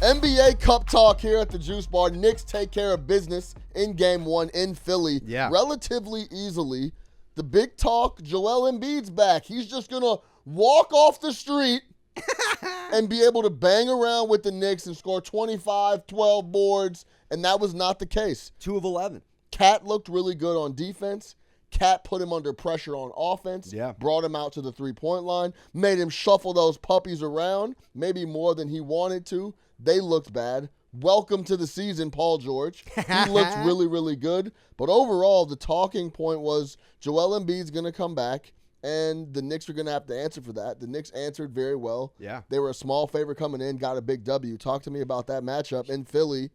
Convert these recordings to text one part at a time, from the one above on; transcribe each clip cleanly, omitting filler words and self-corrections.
NBA Cup talk here at the Juice Bar. Knicks take care of business in Game 1 in Philly relatively easily. The big talk, Joel Embiid's back. He's just going to walk off the street and be able to bang around with the Knicks and score 25, 12 boards, and that was not the case. 2 of 11. Cat looked really good on defense. Cat put him under pressure on offense, brought him out to the three-point line, made him shuffle those puppies around, maybe more than he wanted to. They looked bad. Welcome to the season, Paul George. He looked really, really good. But overall, the talking point was Joel Embiid's going to come back, and the Knicks are going to have to answer for that. The Knicks answered very well. Yeah. They were a small favorite coming in, got a big W. Talk to me about that matchup in Philly.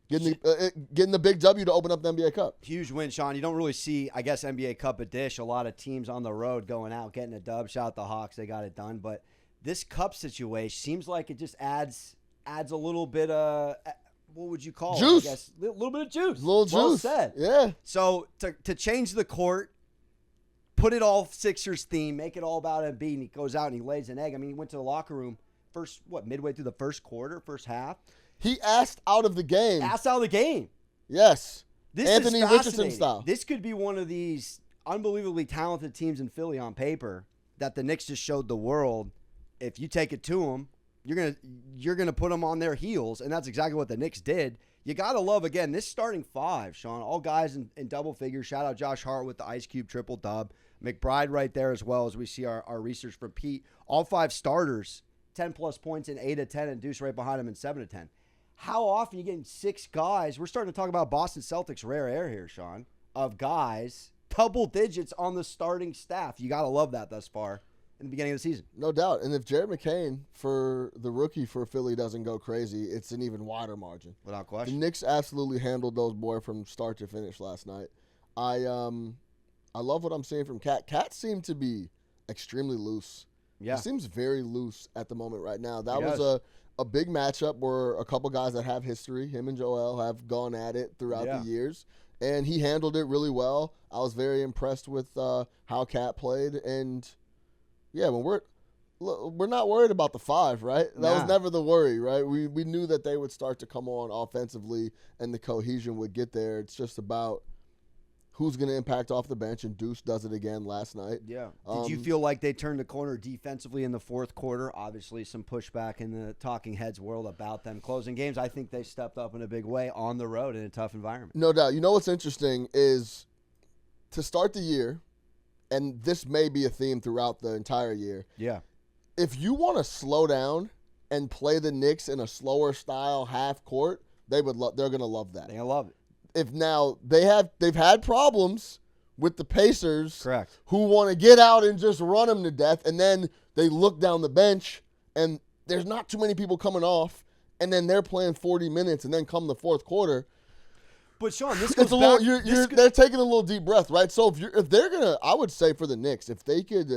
Getting the big W to open up the NBA Cup. Huge win, Sean. You don't really see, I guess, NBA Cup a dish. A lot of teams on the road going out, getting a dub. Shout out the Hawks. They got it done. But this Cup situation seems like it just adds a little bit of, what would you call juice. it? I guess a little bit of juice. A little juice. Well said. Yeah. So to change the court, put it all Sixers theme, make it all about Embiid, and he goes out and he lays an egg. I mean, he went to the locker room midway through the first quarter, first half. He asked out of the game. Yes. This Anthony is Richardson style. This could be one of these unbelievably talented teams in Philly on paper that the Knicks just showed the world. If you take it to them, you're gonna put them on their heels, and that's exactly what the Knicks did. You gotta love, again, this starting five, Sean. All guys in double figures. Shout out Josh Hart with the Ice Cube triple dub. McBride right there as well, as we see our research from Pete. All 5 starters, 10-plus points in 8 of 10, and Deuce right behind him in 7 of 10. How often are you getting 6 guys? We're starting to talk about Boston Celtics rare air here, Sean, of guys, double digits on the starting staff. You got to love that thus far in the beginning of the season. No doubt. And if Jared McCain, for the rookie for Philly, doesn't go crazy, it's an even wider margin. Without question. The Knicks absolutely handled those boys from start to finish last night. I love what I'm seeing from Cat. Cat seemed to be extremely loose. Yeah. He seems very loose at the moment right now. That was a big matchup where a couple guys that have history, him and Joel, have gone at it throughout the years. And he handled it really well. I was very impressed with how Cat played. And, yeah, when we're not worried about the 5, right? That was never the worry, right? We knew that they would start to come on offensively and the cohesion would get there. It's just about who's going to impact off the bench, and Deuce does it again last night. Yeah. Did you feel like they turned the corner defensively in the fourth quarter? Obviously, some pushback in the talking heads world about them closing games. I think they stepped up in a big way on the road in a tough environment. No doubt. You know what's interesting is to start the year, and this may be a theme throughout the entire year. Yeah. If you want to slow down and play the Knicks in a slower style half court, they're going to love that. They're going to love it. If now they've had problems with the Pacers, correct, who want to get out and just run them to death, and then they look down the bench and there's not too many people coming off, and then they're playing 40 minutes, and then come the fourth quarter. But Sean, this goes back. They're taking a little deep breath, right? So if they're gonna, I would say for the Knicks, if they could,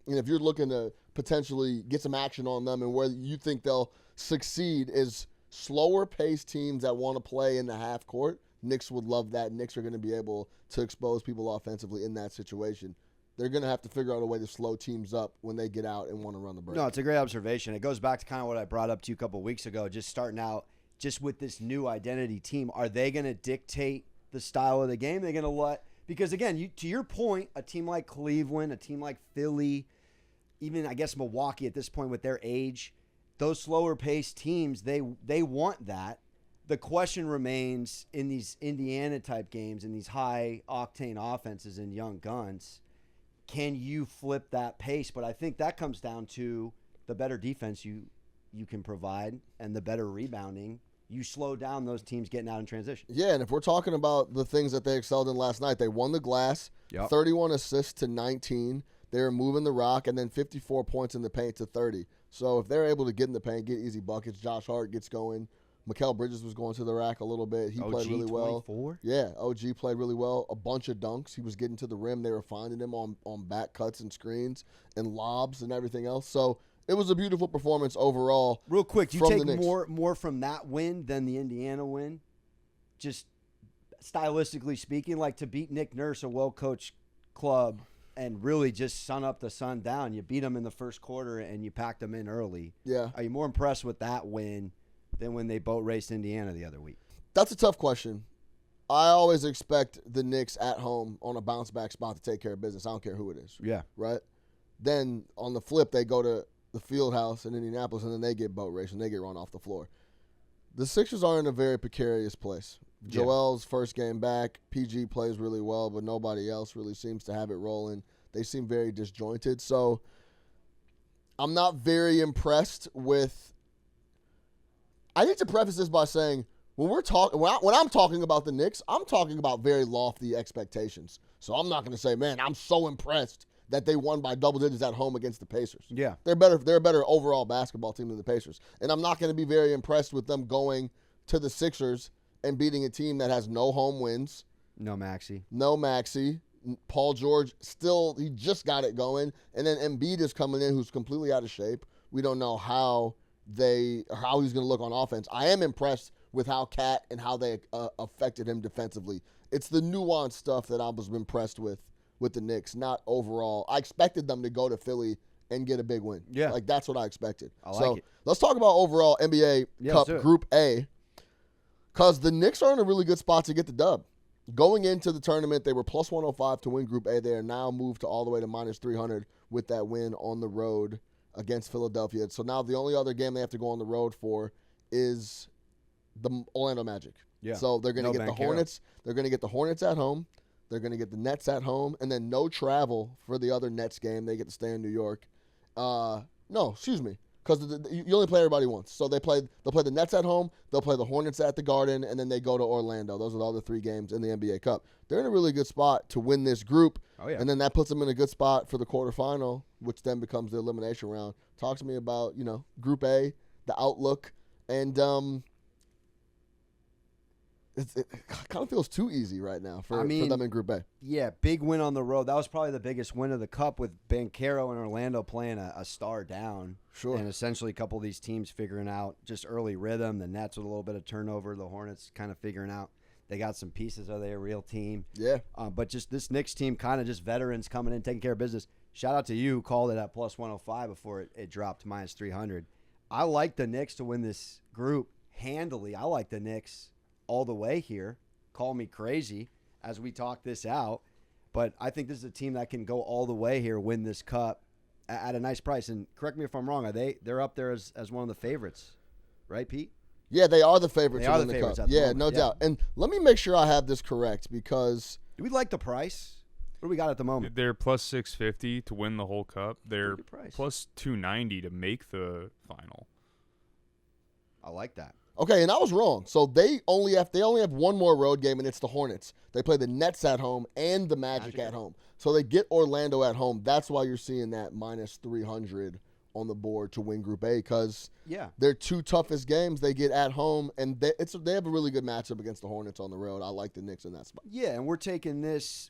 if you're looking to potentially get some action on them, and where you think they'll succeed is slower paced teams that want to play in the half court. Knicks would love that. Knicks are going to be able to expose people offensively in that situation. They're going to have to figure out a way to slow teams up when they get out and want to run the break. No, it's a great observation. It goes back to kind of what I brought up to you a couple of weeks ago, just starting out just with this new identity team. Are they going to dictate the style of the game? They're going to let – because, again, to your point, a team like Cleveland, a team like Philly, even, I guess, Milwaukee at this point with their age, those slower-paced teams, they want that. The question remains in these Indiana-type games, in these high-octane offenses and young guns, can you flip that pace? But I think that comes down to the better defense you can provide and the better rebounding. You slow down those teams getting out in transition. Yeah, and if we're talking about the things that they excelled in last night, they won the glass, 31 assists to 19. They were moving the rock, and then 54 points in the paint to 30. So if they're able to get in the paint, get easy buckets, Josh Hart gets going. Mikal Bridges was going to the rack a little bit. He played really well. 24? Yeah, OG played really well. A bunch of dunks. He was getting to the rim. They were finding him on back cuts and screens and lobs and everything else. So it was a beautiful performance overall. Real quick, do you take more from that win than the Indiana win? Just stylistically speaking, like to beat Nick Nurse, a well-coached club, and really just sun up the sun down. You beat them in the first quarter and you packed them in early. Yeah. Are you more impressed with that win than when they boat raced Indiana the other week? That's a tough question. I always expect the Knicks at home on a bounce-back spot to take care of business. I don't care who it is. Yeah. Right? Then, on the flip, they go to the field house in Indianapolis, and then they get boat raced, and they get run off the floor. The Sixers are in a very precarious place. Joel's first game back. PG plays really well, but nobody else really seems to have it rolling. They seem very disjointed. So I'm not very impressed with – I need to preface this by saying when I'm talking about the Knicks, I'm talking about very lofty expectations. So I'm not going to say, man, I'm so impressed that they won by double digits at home against the Pacers. Yeah. They're a better overall basketball team than the Pacers. And I'm not going to be very impressed with them going to the Sixers and beating a team that has no home wins. No Maxey. Paul George he just got it going. And then Embiid is coming in who's completely out of shape. We don't know how he's going to look on offense. I am impressed with how Cat and how they affected him defensively. It's the nuanced stuff that I was impressed with the Knicks, not overall. I expected them to go to Philly and get a big win. Yeah. Like, that's what I expected. I like it. Let's talk about overall NBA Cup Group A, because the Knicks are in a really good spot to get the dub. Going into the tournament, they were plus 105 to win Group A. They are now moved to all the way to minus 300 with that win on the road against Philadelphia. So now the only other game they have to go on the road for is the Orlando Magic. Yeah. So they're going to get the Hornets. They're going to get the Hornets at home. They're going to get the Nets at home, and then no travel for the other Nets game. They get to stay in New York. No, excuse me, because you only play everybody once. So they'll play the Nets at home, they'll play the Hornets at the Garden, and then they go to Orlando. Those are the other 3 games in the NBA Cup. They're in a really good spot to win this group, and then that puts them in a good spot for the quarterfinal, which then becomes the elimination round. Talk to me about, Group A, the outlook, and it kind of feels too easy right now for them in Group A. Yeah, big win on the road. That was probably the biggest win of the Cup, with Banchero and Orlando playing a star down. Sure. And essentially a couple of these teams figuring out just early rhythm. The Nets with a little bit of turnover. The Hornets kind of figuring out they got some pieces. Are they a real team? Yeah. But just this Knicks team, kind of just veterans coming in, taking care of business. Shout out to you who called it at plus 105 before it dropped to minus 300. I like the Knicks to win this group handily. I like the Knicks all the way here. Call me crazy as we talk this out, but I think this is a team that can go all the way here, win this Cup at a nice price. And correct me if I'm wrong, they're up there as one of the favorites, right, Pete? Yeah, they are the favorites to win the Cup. Yeah, no doubt. And let me make sure I have this correct, because do we like the price? What do we got at the moment? They're plus 650 to win the whole Cup. They're plus 290 to make the final. I like that. Okay, and I was wrong. So they only have one more road game, and it's the Hornets. They play the Nets at home and the Magic at home. So they get Orlando at home. That's why you're seeing that minus 300 on the board to win Group A, because their 2 toughest games they get at home, and they have a really good matchup against the Hornets on the road. I like the Knicks in that spot. Yeah, and we're taping this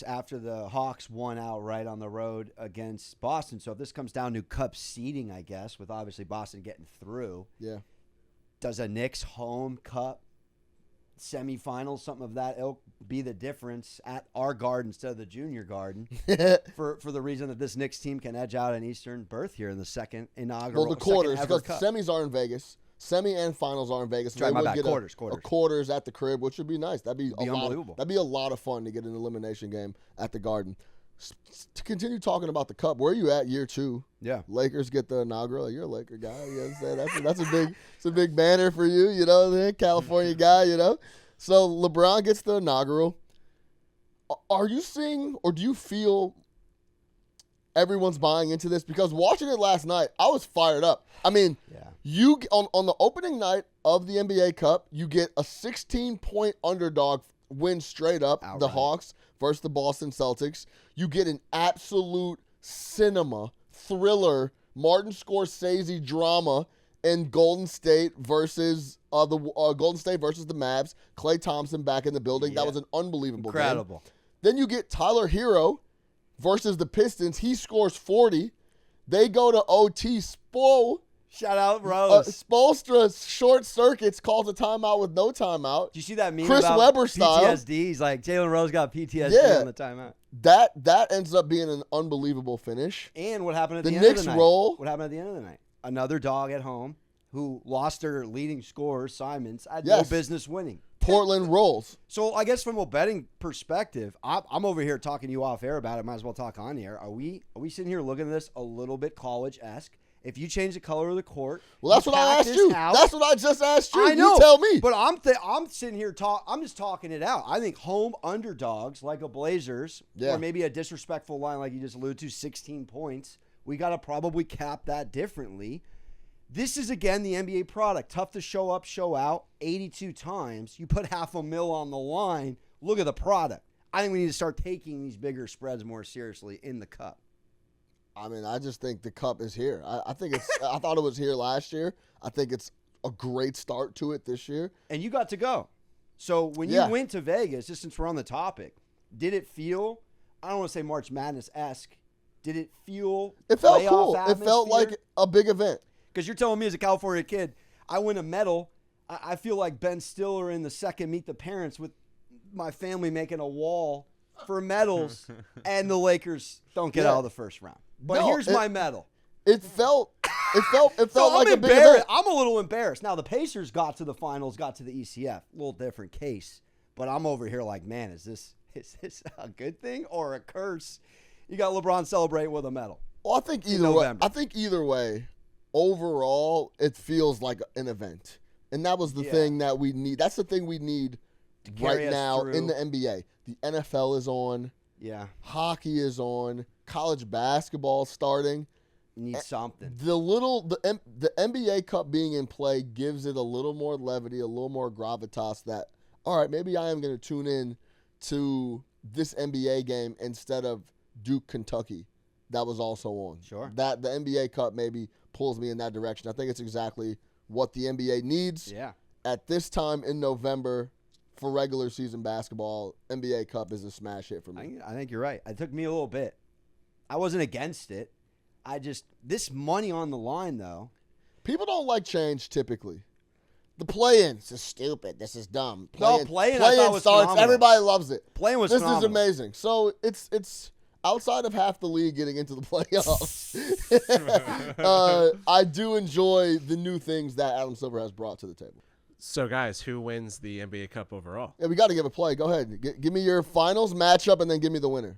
after the Hawks won outright on the road against Boston. So if this comes down to Cup seeding, I guess, with obviously Boston getting through. Yeah. Does a Knicks home Cup semifinal, something of that ilk, be the difference at our Garden instead of the Junior Garden for the reason that this Knicks team can edge out an Eastern berth here in the second inaugural? Well, the quarters, because semis are in Vegas. Semi and finals are in Vegas. Sorry, my bad. Quarters. Quarters at the crib, which would be nice. That'd be unbelievable. That'd be a lot of fun to get an elimination game at the Garden. To continue talking about the Cup, where are you at year 2? Yeah, Lakers get the inaugural. You're a Laker guy. You know what I'm saying? That's a big banner for you. You know, California guy. You know, so LeBron gets the inaugural. Are you seeing, or do you feel everyone's buying into this? Because watching it last night, I was fired up. I mean, you on the opening night of the NBA Cup, you get a 16-point underdog win straight up, outright. The Hawks versus the Boston Celtics. You get an absolute cinema thriller, Martin Scorsese drama in Golden State versus the Mavs. Klay Thompson back in the building. That was an unbelievable game. Then you get Tyler Hero versus the Pistons. He scores 40. They go to OT. Shout out Rose. Spolstra short circuits, calls a timeout with no timeout. Did you see that meme Chris about Webber style PTSD? He's like, Jalen Rose got PTSD on the timeout. That ends up being an unbelievable finish. And what happened at the end Knicks of the night? roll. What happened at the end of the night? Another dog at home. who lost their leading scorer, Simons, had no business winning. Portland rolls. So I guess from a betting perspective, I'm over here talking to you off air about it. Might as well talk on the air. Are we sitting here looking at this a little bit college-esque? If you change the color of the court, well, that's what I asked you. That's what I just asked you. I know. You tell me. But I'm sitting here I'm just talking it out. I think home underdogs like a Blazers or maybe a disrespectful line like you just alluded to, 16 points. We got to probably cap that differently. This is, again, the NBA product. Tough to show up, show out 82 times. You put $500,000 on the line. Look at the product. I think we need to start taking these bigger spreads more seriously in the cup. I mean, I just think the cup is here. I think it's. I thought it was here last year. I think it's a great start to it this year. And you got to go. So when you went to Vegas, just since we're on the topic, did it feel, I don't want to say March Madness-esque, did it feel It felt cool. Atmosphere? It felt like a big event. Because you're telling me as a California kid, I win a medal. I feel like Ben Stiller in the second Meet the Parents with my family making a wall for medals, and the Lakers don't get out of the first round. But here's my medal. It felt so like I'm a big event. I'm a little embarrassed. Now, the Pacers got to the finals, got to the ECF. A little different case. But I'm over here like, man, is this a good thing or a curse? You got LeBron celebrating with a medal. Well, I think either way, overall, it feels like an event. And that was the thing that we need. That's the thing we need right now in the NBA. The NFL is on. Yeah. Hockey is on. College basketball starting. You need something. The NBA Cup being in play gives it a little more levity, a little more gravitas that, all right, maybe I am going to tune in to this NBA game instead of Duke, Kentucky. That was also on. Sure. That the NBA Cup maybe pulls me in that direction. I think it's exactly what the NBA needs at this time in November for regular season basketball. NBA Cup is a smash hit for me. I think you're right. It took me a little bit. I wasn't against it. This money on the line, though. People don't like change typically. The play-in, this is stupid. This is dumb. Play-in starts. Phenomenal. Everybody loves it. Play-in was This phenomenal. is amazing. So it's outside of half the league getting into the playoffs. I do enjoy the new things that Adam Silver has brought to the table. So, guys, who wins the NBA Cup overall? Yeah, we got to give a play. Go ahead. Give me your finals matchup and then give me the winner.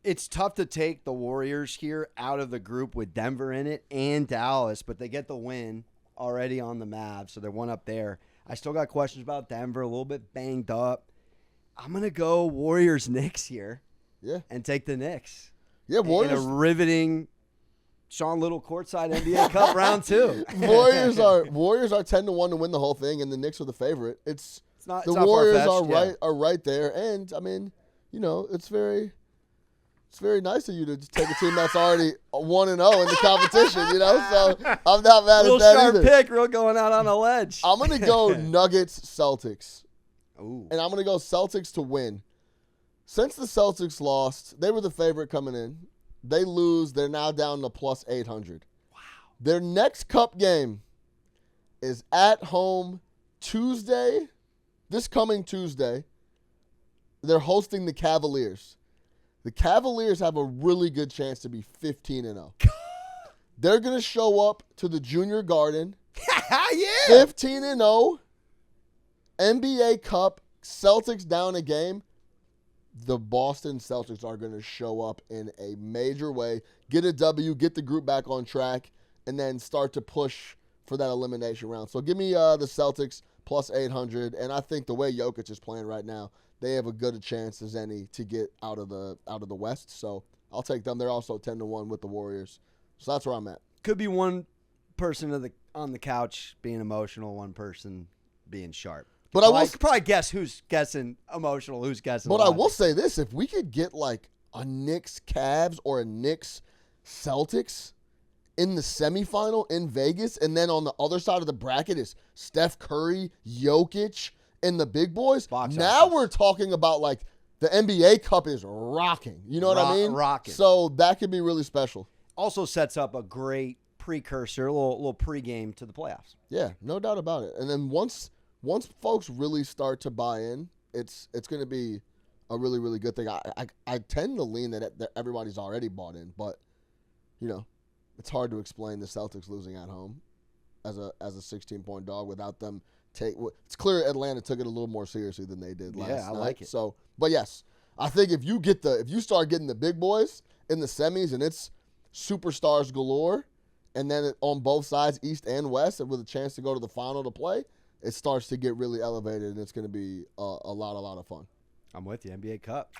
It's tough to take the Warriors here out of the group with Denver in it and Dallas, but they get the win already on the Mavs, so they're one up there. I still got questions about Denver, a little bit banged up. I'm going to go Warriors-Knicks here and take the Knicks. Yeah, Warriors. In a riveting Sean Little courtside NBA Cup round 2. Warriors are 10-1 to win the whole thing, and the Knicks are the favorite. The Warriors are right there, and I mean, it's very nice of you to take a team that's already 1-0 in the competition. So I'm not mad at that sharp either. Pick, real going out on a ledge. I'm gonna go Nuggets Celtics, Ooh. and I'm gonna go Celtics to win. Since the Celtics lost, they were the favorite coming in. They lose. They're now down to plus 800. Wow. Their next cup game is at home Tuesday, this coming Tuesday. They're hosting the Cavaliers. The Cavaliers have a really good chance to be 15-0. They're going to show up to the Junior Garden. 15-0. NBA Cup. Celtics down a game. The Boston Celtics are going to show up in a major way, get a W, get the group back on track, and then start to push for that elimination round. So give me the Celtics plus 800, and I think the way Jokic is playing right now, they have a good chance as any to get out of the West. So I'll take them. They're also 10-1 with the Warriors. So that's where I'm at. Could be one person on the couch being emotional, one person being sharp. But I will probably guess who's guessing emotional, who's guessing. But I will say this: if we could get like a Knicks Cavs or a Knicks Celtics in the semifinal in Vegas, and then on the other side of the bracket is Steph Curry, Jokic, and the big boys. Now we're talking about like the NBA Cup is rocking. You know what I mean? Rocking. So that could be really special. Also sets up a great precursor, a little pregame to the playoffs. Yeah, no doubt about it. And then once folks really start to buy in, it's going to be a really, really good thing. I tend to lean that everybody's already bought in, but, it's hard to explain the Celtics losing at home as a 16-point dog without them it's clear Atlanta took it a little more seriously than they did last night. Yeah, I like it. So, but yes, I think if you start getting the big boys in the semis and it's superstars galore, and then on both sides, East and West, and with a chance to go to the final to play, it starts to get really elevated, and it's going to be a lot of fun. I'm with you. NBA Cup.